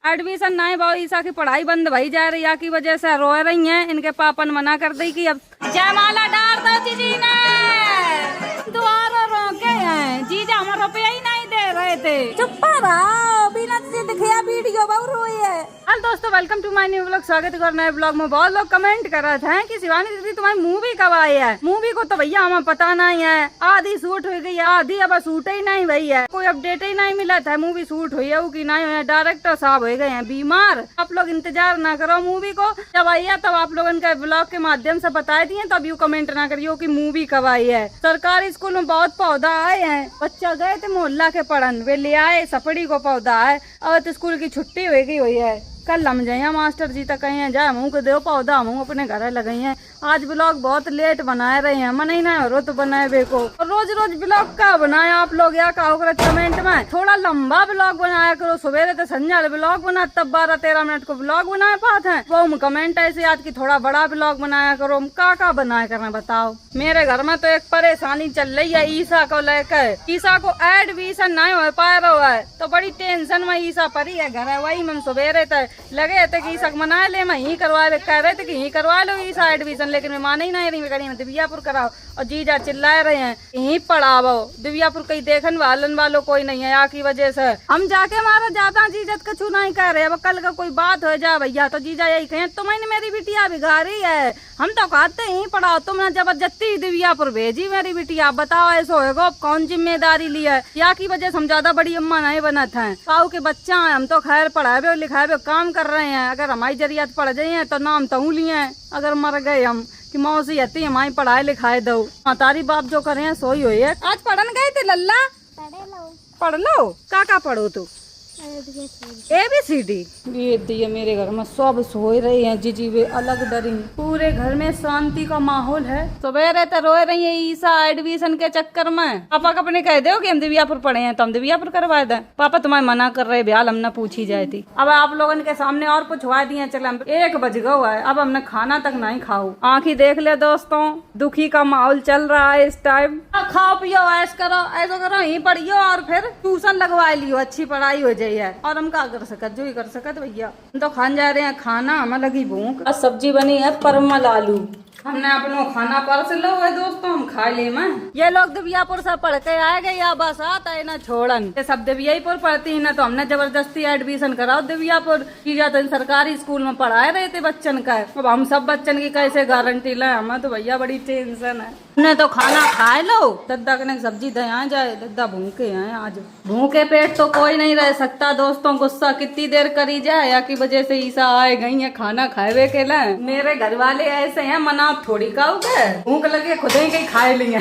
Admission नहीं भाव ईसा की पढ़ाई बंद भई जा रही है की वजह से रो रही हैं। इनके पापा ने मना कर दी कि अब जयमाला डाल दो जीजी ने दोबारा रोके हैं। जीजा हमारा रुपया ही नहीं दे रहे थे। चुप रहो बिना दिखया वीडियो बहुत रोई है। हेलो दोस्तों welcome to my new blog. स्वागत है नए ब्लॉग में। बहुत लोग कमेंट कर रहे थे कि शिवानी दीदी तुम्हारी मूवी कब आई है। मूवी को तो भैया हमें पता नहीं है। आधी शूट हो गई है आधी अब शूट ही नहीं भई है। कोई अपडेट ही नहीं मिला था मूवी शूट हुई है कि नहीं है। डायरेक्टर साहब हो गए हैं बीमार। आप लोग इंतजार ना करो मूवी को जब आई है तब आप लोग इनका ब्लॉग के माध्यम से बता दिए तब यू कमेंट ना करियो कि मूवी कब आई है। सरकारी स्कूल में बहुत पौधा आए हैं। बच्चा गए थे मोहल्ला के पढ़न वे ले आए सपड़ी को पौधा है और तो स्कूल की छुट्टी हो गई हुई है। कल हम जाए मास्टर जी तक कहीं जाए मुँह को दो पौधा मुँह अपने घर लगाई हैं। आज ब्लॉग बहुत लेट बनाए रहे हैं मन ही ना हो तो बनाए बेको। रोज रोज ब्लॉग का बनाया आप लोग या कहो करो कमेंट में थोड़ा लंबा ब्लॉग बनाया करो। सवेरे तो संझा ब्लॉग बना तब 12-13 मिनट को ब्लॉग बनाए पाते हैं वो कमेंट ऐसे आज की थोड़ा बड़ा ब्लॉग बनाया करो। का बनाया करना बताओ। मेरे घर में तो एक परेशानी चल रही है ईसा को लेकर। ईसा को एडमिशन नहीं हो पा रहा है तो बड़ी टेंशन में ईसा पड़ी है घर है। वही हम सवेरे तक लगे थे कि ईसा मना ले मैं ही करवा ले कह रहे थे कि ही करवा लो ईसा एडमिशन लेकिन मैं माने ही नहीं रही। कहीं दिव्यापुर कराओ और जीजा चिल्लाए रहे हैं यहीं पढ़ाओ। दिव्यापुर कहीं देखन वालों कोई नहीं है यहाँ की वजह से हम जाके हमारा ज्यादा जीजत कछु नहीं कह रहे। अब कल का कोई बात हो जाए भैया तो जीजा यही कहें तुम्हें मेरी बिटिया बिगाड़ी है। हम तो कहते यहीं पढ़ाओ तुमने जबरदस्ती दिव्यापुर भेजी मेरी बिटिया। बताओ ऐसा होगा कौन जिम्मेदारी ली है। यहाँ की वजह से हम ज्यादा बड़ी अम्मा नहीं बनत है। पाऊ के बच्चा है हम तो खैर पढ़ाए लिखाए काम कर रहे हैं। अगर हमारी जरियात पढ़ जाइए तो नाम तो लिए अगर मर गए हम कि मौसी आती हमारी पढ़ाई लिखाए दो। तारी बाप जो करे हैं सोई हुई है। आज पढ़न गए थे लल्ला पढ़ लो का पढ़ो तू ABCD ये दिए मेरे घर में सब सोए रही हैं। जीजी वे अलग डरी पूरे घर में शांति का माहौल है। सवेरे तो रोए रही है ईसा एडमिशन के चक्कर में। पापा को अपने कह दो कि हम दिव्यापुर पढ़े हैं तो हम दिव्यापुर करवा दे। पापा तुम्हारे मना कर रहे ब्याल हमने पूछी जाए थी। अब आप लोगों के सामने और पूछवा दिए चले 1 बज गया है अब हमने खाना तक नहीं खाओ। आँखी देख ले दोस्तों दुखी का माहौल चल रहा है इस टाइम। खाओ पियो ऐसा करो ऐसा करो यहीं पढ़ियो और फिर ट्यूशन लगवा लियो अच्छी पढ़ाई हो जाए और हम क्या कर सकते जो ही कर सकते भैया। हम तो खान जा रहे हैं खाना हमें लगी भूख। आज सब्जी बनी है परमल आलू। हमने अपनो खाना परस लो है दोस्तों हम खा ले मैं। ये लोग दिव्यापुर से पढ़ के आए गए या बस आता है ना छोड़न ये सब दिव्यापुर पढ़ती है ना तो हमने जबरदस्ती एडमिशन कराओ दिव्यापुर की जाते सरकारी स्कूल में पढ़ाए रहे थे बच्चन का। अब हम सब बच्चन की कैसे गारंटी ले हमें तो भैया बड़ी टेंशन है। हमने तो खाना खाए लो दद्दा कने सब्जी दे आ जाए दद्दा भूखे हैं आज। भूखे पेट तो कोई नहीं रह सकता दोस्तों। गुस्सा कितनी देर करी जाए या की वजह से ईसा आए गई है खाना खाए के लिए। मेरे घर वाले ऐसे हैं मना थोड़ी खाओगे भूख लगे खुद ही कहीं खाए लिए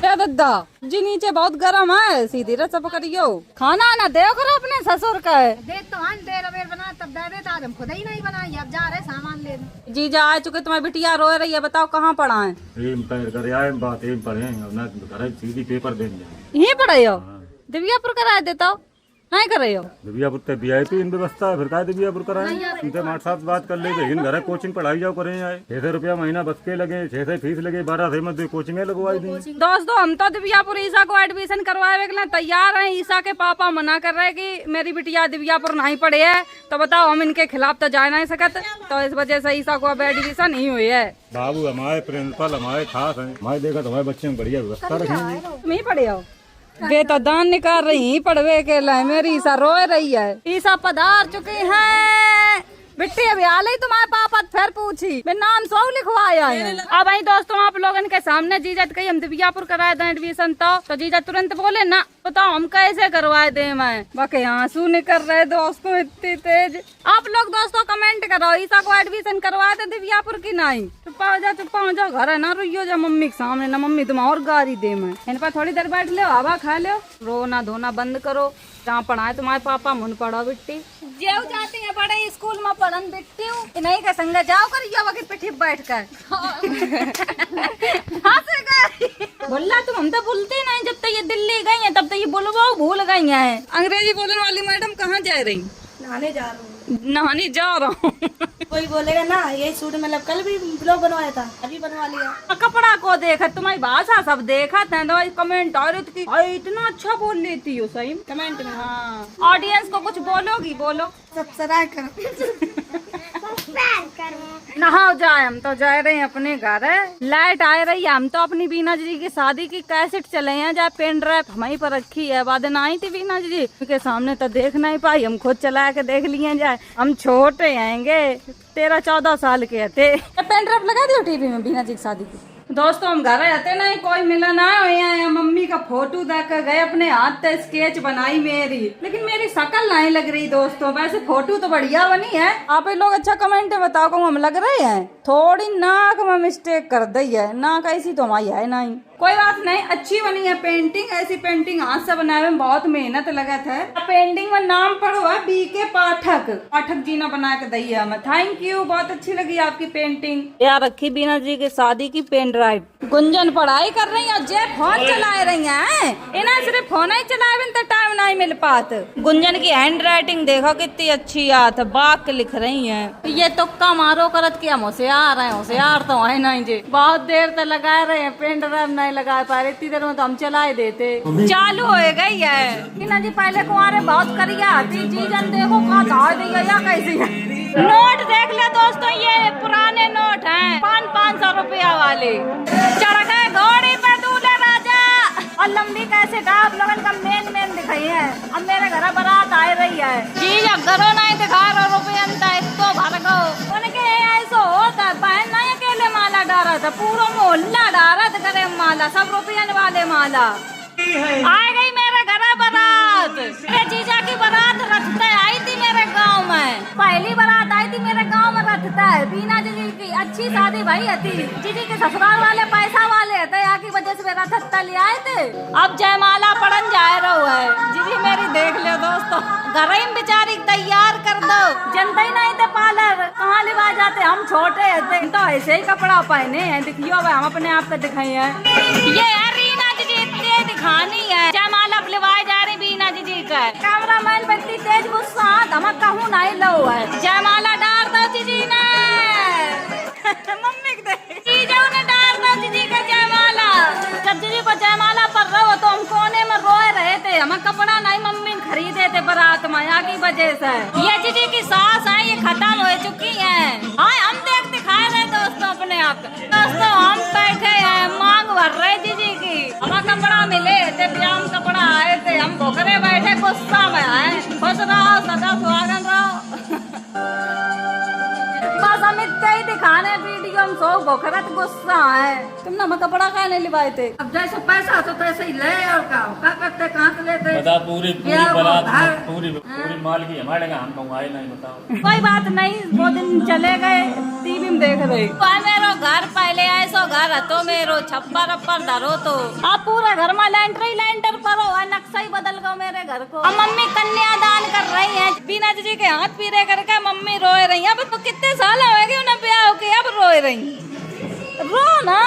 क्या दद्दा जी नीचे बहुत गर्म है सीधी रस पकड़ियो खाना ना दे करो अपने ससुर का है। देख तो हम देर अबेर बना तब दे देता हम खुद ही नहीं बनाई अब जा रहे सामान लेने। जीजा आ चुके तुम्हारी बिटिया रो रही है बताओ कहाँ पढ़ा है। सीधी पेपर देंगे यही पढ़ाई हो दिव्यापुर करा देता नहीं कर रहे हो। दिव्यापुर तक VIP इन व्यवस्था है फिर क्या दिव्यापुर कराए सीधे मार साथ बात कर ले लेकिन घर कोचिंग पढ़ाई जाओ करें आए 600 रुपया महीना बस के लगे 600 फीस लगे 1200 मत कोचिंग लगवाई दी। दोस्तों हम तो दिव्यापुर ईसा को एडमिशन करवाए के लिए तैयार हैं। ईसा के पापा मना कर रहे हैं कि मेरी बिटिया दिव्यापुर नहीं पढ़े है तो बताओ हम इनके खिलाफ तो जा नहीं सकते तो इस वजह से ईसा को अब एडमिशन नहीं हुई है। बाबू हमारे प्रिंसिपल हमारे खास है हमारे देखा हमारे बच्चे में बढ़िया व्यवस्था रखेंगे। तुम ही पढ़े हो वे तो दान निकाल रही पढ़वे के लिए मेरी ईसा रो रही है। ईसा पधार चुकी है बिट्टी अभी हाल ही तुम्हारे पापा फिर पूछी मैं नाम सौ लिखवाया है। अब आई दोस्तों आप लोगों के सामने जीजत कही हम दिव्यापुर कराए दें एडमिशन तो जीजा तुरंत बोले ना बताओ हम कैसे करवाए दे। मैं बाकी आंसू निकल रहे दोस्तों इतनी तेज। आप लोग दोस्तों कमेंट करो ईसा को एडमिशन करवाए थे दिव्यापुर की नहीं। चुप्पा हो जाओ घर है ना रोइयो जा मम्मी के सामने ना मम्मी तुम और गारी दे। मैं इन पर थोड़ी देर बैठ लो हवा खा लो रोना धोना बंद करो जहाँ पढ़ाए तुम्हारे पापा मुन पढ़ो बिट्टी जेऊ जाती है बड़े स्कूल में पढ़न बिट्टी नहीं का संग जाओ कर वक्त पिठी बैठ कर बोला तुम हम तो बोलते नहीं जब तक ये दिल्ली गई है तब तक ये बोलवा भूल गई है। अंग्रेजी बोलने वाली मैडम कहाँ जा रही नहाने जा रही हूँ नहाने जा रहा हूँ। कोई बोलेगा ना यही सूट मतलब कल भी ब्लॉग बनवाया था, अभी बनवा लिया। कपड़ा को देखा, तुम्हारी भाषा सब देखा था तो कमेंट आ रही थी कि इतना अच्छा बोल लेती हो सही कमेंट में। हाँ, ऑडियंस को कुछ बोलोगी? बोलो। सब्सक्राइब करो। नहाओ जाए, हम तो जा रहे हैं अपने घर। लाइट आ रही है, हम तो अपनी बीना जी की शादी की कैसेट चले हैं, जहाँ पेन ड्राइव हमारी पर रखी है। बाद में आई थी बीना जी के सामने तो देख नहीं पाई, हम खुद चला के देख लिए जाए। हम छोटे आएंगे, 13-14 साल के थे। पेन ड्राइव लगा दियो टीवी में बीना जी की शादी की। दोस्तों हम घर आते नहीं, कोई मिला ना है। मम्मी का फोटो देख कर गए, अपने हाथ से स्केच बनाई मेरी, लेकिन मेरी शक्ल नहीं लग रही दोस्तों। वैसे फोटो तो बढ़िया बनी है। आप लोग अच्छा कमेंट में बताओ को हम लग रहे हैं। थोड़ी नाक में मिस्टेक कर दी है, नाक ऐसी तो हमारी है नहीं। कोई बात नहीं, अच्छी बनी है पेंटिंग। ऐसी पेंटिंग हाथ से बनाए में बहुत मेहनत लगा था। पेंटिंग में नाम पड़ा हुआ BK पाठक जी ने बना के दी है हमें। थैंक यू, बहुत अच्छी लगी आपकी पेंटिंग। यार रखी बीना जी की शादी की पेन ड्राइव। गुंजन पढ़ाई कर रही है, जे फोन चला रही है। इन्हें सिर्फ फोन ही चलाए बिन तो टाइम नहीं मिल पात। गुंजन की हैंड राइटिंग देखो कितनी अच्छी आत, बाक लिख रही है। ये तुक्का मारो करत कि हम होशियार है, होशियार तो है नहीं जी। बहुत देर तक लगा रहे हैं, पेन ड्राइव नहीं लगा पा रहे, इतनी देर में तो हम चला ही देते। चालू हो गई है बीना जी। पहले कुआरे बहुत करिया आती जी, जन देखो कहाँ धार दी है या कैसी है। नोट देख ले दोस्तों, ये पुराने नोट हैं 500 रुपया वाले। चढ़ गए घोड़ी पे दूल्हे राजा। और लंबी कैसे आप लोगन का मेन दिखाई है। अब मेरे घर बारात आ रही है जी, अब घरों नहीं दिखा रहा रुपया तो भर गो। उनके ऐसा होता बहन नहीं अकेले माला डारा था, पूरा मोहल्ला डारा था करे माला, सब रुपया वाले माला। आ गई मेरे घर बारात। मेरे जीजा की बारात रखते आई थी मेरे गांव में। पहली बारात आई थी मेरे गांव में रखता है। बीना जी की अच्छी शादी भाई थी। जीजी के ससुराल वाले पैसा वाले थे, यहाँ की वजह से मेरा थत्ता ले आए थे। अब जयमाला पड़न जा रहा है। जीजी मेरी देख लो दोस्तों, घर ही बेचारी तैयार कर दो। जनता ही नहीं थे पार्लर, कहाँ लिवा जाते। हम छोटे थे तो ऐसे ही कपड़ा पहने हैं। देखियो हम अपने आप को दिखाई है। ये है रीना जी इतनी दिखानी है। जयमाला लिवाए जा रही बीना जी का। कैमरा मैन इतनी तेज गुस्सा हम कहूँ नहीं लो है। जयमाला डाल दो जीजी ने। मम्मी जीजा ने डाल दो जीजी का जयमाला। जब जीजी को जयमाला पर रहो तो हम कोने में रोए रहे थे। हम कपड़ा नहीं मम्मी खरीदे थे बारात में, यहाँ की वजह से। ये जीजी की सास है, ये खत्म हो चुकी है। हाँ हम देख दिखाए रहे दोस्तों अपने आप। दोस्तों हम बैठे हैं, मांग भर रहे जीजी की। हमें कपड़ा मिले थे, ब्याह कपड़ा आए थे, हम भोकरे बैठे गुस्सा में आए। खुश रहो, सदा सुहागन रहो। बस हम इतने ही दिखाने वीडियो, हम सो भोकरत गुस्सा है। तुमने हमें कपड़ा कहने लिवाए थे। अब जैसे पैसा तो तैसे ही ले, और क्या करते, कहाँ से लेते। बता पूरी बारात पूरी माल की हमारे यहाँ हम मंगवाए नहीं, बताओ। कोई बात नहीं, वो दिन चले गए, टीवी में देख रहे। मेरो घर पहले ऐसो घर है तो मेरो छप्पर अप्पर धरो तो आप पूरा घर में लेंटर करो, नक्शा ही बदल गो मेरे घर को। अब मम्मी कन्यादान कर रही है। बीना जी के हाथ पीरे करके मम्मी रोए रही है। अब तो कितने साल हो गए उन्हें ब्याह होके, अब रोए रही। रो ना,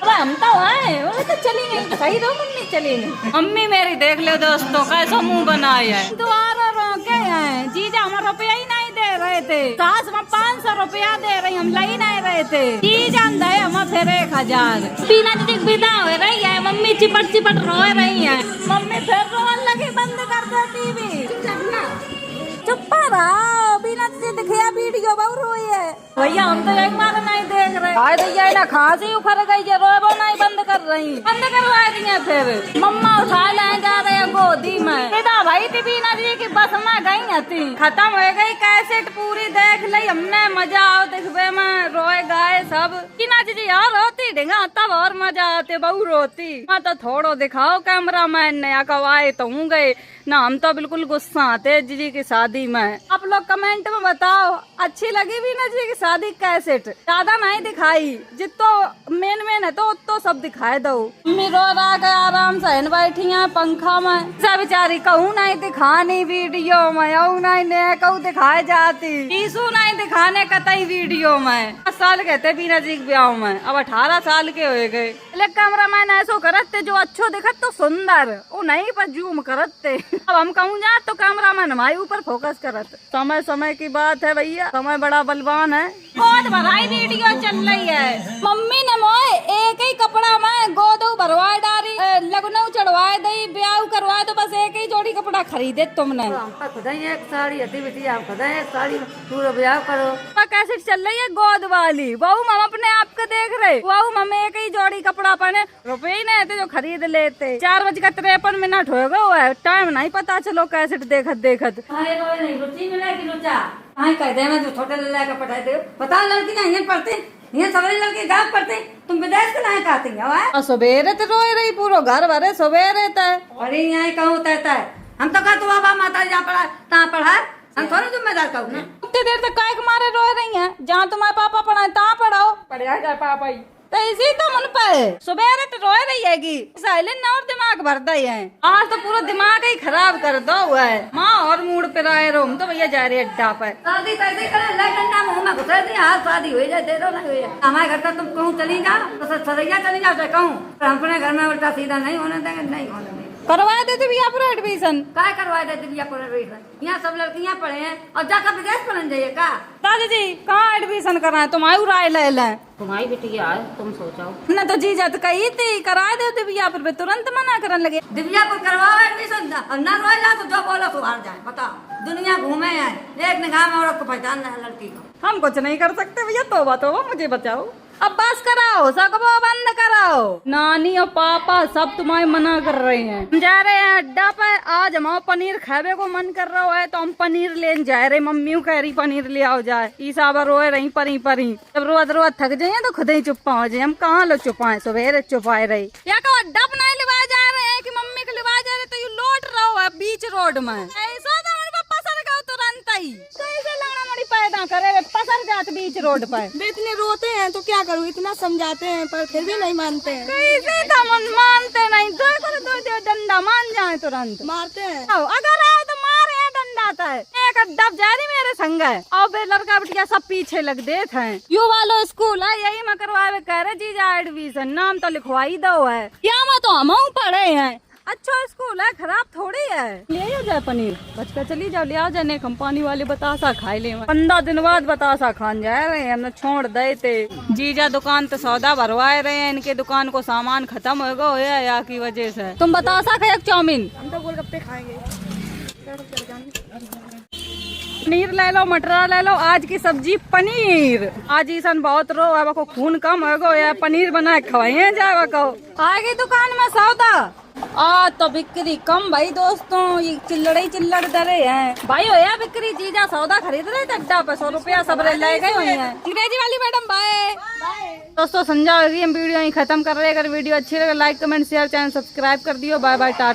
अरे हम तो आए, तो चली गई। सही दो मम्मी चली गई। मम्मी मेरी देख ले दोस्तों, कैसा मुंह बनाया है। दोबारा रोके हैं। जीजा हमें रुपया ही नहीं दे रहे थे। सास में 500 रुपया दे रही, हम लाई नहीं रहे थे। जीजा दे हमें फिर 1000। बीना जी विदा हो रही है, मम्मी चिपट रोए रही है। मम्मी फिर रोने लगी, बंद कर दे टीवी। चुप रहो, बीना जी दिखिया वीडियो बहुत रोई है। भैया हम तो एक बार नहीं देख रहे। हाय भैया ना खांसी उखड़ गई है, रोबो नहीं बंद कर रही। बंद करवा दिए फिर। मम्मा उठा ले जा रहे हैं गोदी में। इधर भाई थी बीना जी की बस में गई थी, खत्म हो गई कैसेट पूरी देख ली हमने। मजा आओ देखबे में, रोए गाए सब। बीना जी यार रोती ढेंगा तब और मजा आते, बहु रोती। मैं तो थोड़ो दिखाओ कैमरा मैन ने, आए तो हूँ गए ना। हम तो बिल्कुल गुस्सा आते जीजी की शादी में। आप लोग कमेंट में बताओ अच्छी लगी बीना जी की शादी कैसेट ज्यादा नहीं दिखाई, जितो मेन है तो सब दिखाए दो। मम्मी रो रहा के आराम से बैठी है पंखा में, सब बेचारी कहूँ नहीं दिखानी वीडियो में, और नहीं कहूँ दिखाए जाती, ईसु नहीं दिखाने कतई वीडियो में। 10 साल के थे बीना जी के ब्याह में, अब 18 साल के हो गए। कैमरा मैन ऐसो करते जो अच्छो दिखत तो सुंदर, वो नहीं पर जूम करते। अब हम कहूँ जा तो कैमरा मैन हमारे ऊपर फोकस करत। समय समय की बात है भैया, समय बड़ा बलवान है। गोद भराई वीडियो चल रही है, मम्मी ने मोए एक ही कपड़ा में गोद भरवाए डारी, लगनऊ चढ़वाए दई, ब्याह करवाए तो बस एक ही जोड़ी कपड़ा खरीदे तुमने। खुदा ही एक साड़ी हती बिटी, आप खुदा एक साड़ी पूरा ब्याह करो। कैसे चल रही है गोद वाली, बहू हम अपने आप को देख रहे, बहू हम एक ही जोड़ी कपड़ा पहने, रुपये ही नहीं थे जो खरीद लेते। 4:53 हो गए, टाइम नहीं पता चलो कैसेट देखत देखत। रुचि मिलेगी रुचा कह दे मैं जो छोटे लल्ला का पढ़ाई दे, बता लड़कियां ये पढ़ते, ये सवेरे लड़के गाँव पढ़ते, तुम विदेश के लाए कहती है। सवेरे तो रोए रही, पूरा घर भरे सवेरे तय, अरे यहाँ कहूँ तय हम तो कहते बाबा माता जा पढ़ा तहाँ पढ़ा, हम थोड़ी जिम्मेदार कहूँ ना। उतनी देर तक काय के मारे रोए रही हैं, जहाँ तुम्हारे पापा पढ़ाए तहाँ पढ़ाओ, पढ़ा जाए पापा ही तो इसी तो मन पे सुबह तो रोए रही हैगी, साइलेंट और दिमाग भरता ही है। आज तो पूरा दिमाग ही खराब कर दो हुआ है। माँ और मूड पे रहे रो, तो भैया जा रही है अड्डा पे। शादी कैसे करे डंडा मुँह में घुसे दी, हाँ शादी हो जाए दे दो नहीं हुई। हमारे घर का तुम कहूँ चली जा तो सरैया चली जा कहूँ, अपने घर में उल्टा सीधा नहीं होने देंगे, नहीं होने देंगे। करवा देते भैया पूरा एडमिशन, क्या करवा देते भैया पूरा एडमिशन? यहाँ सब लड़कियाँ पढ़े हैं और जाकर विदेश पढ़ने जाइए का? दादी जी कहाँ एडमिशन कराए, तुम्हारी राय ले लें। तुम्हारी बेटी आए तुम सोचाओ न तो जी जात कही थी करा दे दिव्या पर, तुरंत मना करने लगे। दिव्या को करवाओ एडमिशन, न रोज जा तो जो बोलो तो हार जाए। बताओ दुनिया घूमे हैं, एक निगाह में औरत को पहचान है लड़की को। हम कुछ नहीं कर सकते भैया, तोबा मुझे बचाओ। अब बस कराओ, सकबो बंद कराओ। नानी और पापा सब तुम्हारे मना कर रहे हैं। हम जा रहे हैं अड्डा पे, आज हमारा पनीर खावे को मन कर रहा है तो हम पनीर लेने जा रहे। मम्मी कह रही पनीर ले आओ जाए, ईसा रोए रही परी परी। जब रोज थक जाए तो खुद ही चुप्पा हो जाए। हम कहाँ लो चुपाए, सवेरे चुपाए रही। या कहो अड्डा पे नहीं लिवाए जा रहे हैं कि मम्मी को लिवाए जा रहे, तो यू लौट रहा है बीच रोड में। ऐसा पसर गए तुरंत ही, कैसे लंगड़ा मड़ी पैदा करे, पसर जाते बीच रोड पर। इतने रोते हैं तो क्या करूँ, इतना समझाते हैं पर फिर भी नहीं मानते हैं। कैसे तो मानते नहीं, दो डंडा मान जाए तुरंत मारते हैं। अगर आए तो मारे डंडा तय। एक अड्डा जा रही मेरे संग है और बे लड़का बिटिया सब पीछे लग देते हैं। यू वालो स्कूल है, यही में करवाए कह रहे जीजा एडमिशन, नाम तो लिखवाई दो है। यहाँ में तो हम पढ़े हैं, अच्छा स्कूल है, खराब थोड़ी है। ले आओ जाए पनीर, बच कर चली जाओ, ले आओ जाने कंपनी वाले बतासा खाई ले। 15 दिन बाद बतासा खान जा रहे हैं, हमने छोड़ दे थे। जीजा दुकान तो सौदा भरवाए रहे हैं, इनके दुकान को सामान खत्म हो गया या की वजह से। तुम बतासा खाए चाउमीन, हम तो गोलगप्पे खाएंगे। पनीर ले लो, मटर ले लो, आज की सब्जी पनीर। आज ईसन बहुत रो है, को खून कम हो गया, पनीर बना के खवाइए जाए को। आएगी दुकान में सौदा आ तो बिक्री कम भाई दोस्तों, ये चिल्लड़ डरे हैं भाई। होया बिक्री, जीजा सौदा खरीद रहे थे अड्डा पे, 100 रुपया सब ले गए हुए हैं। अंग्रेजी वाली मैडम बाय। दोस्तों समझा होगी, हम वीडियो यहीं खत्म कर रहे हैं। अगर वीडियो अच्छी लगे like comment share, channel subscribe कर दियो। Bye bye Tata.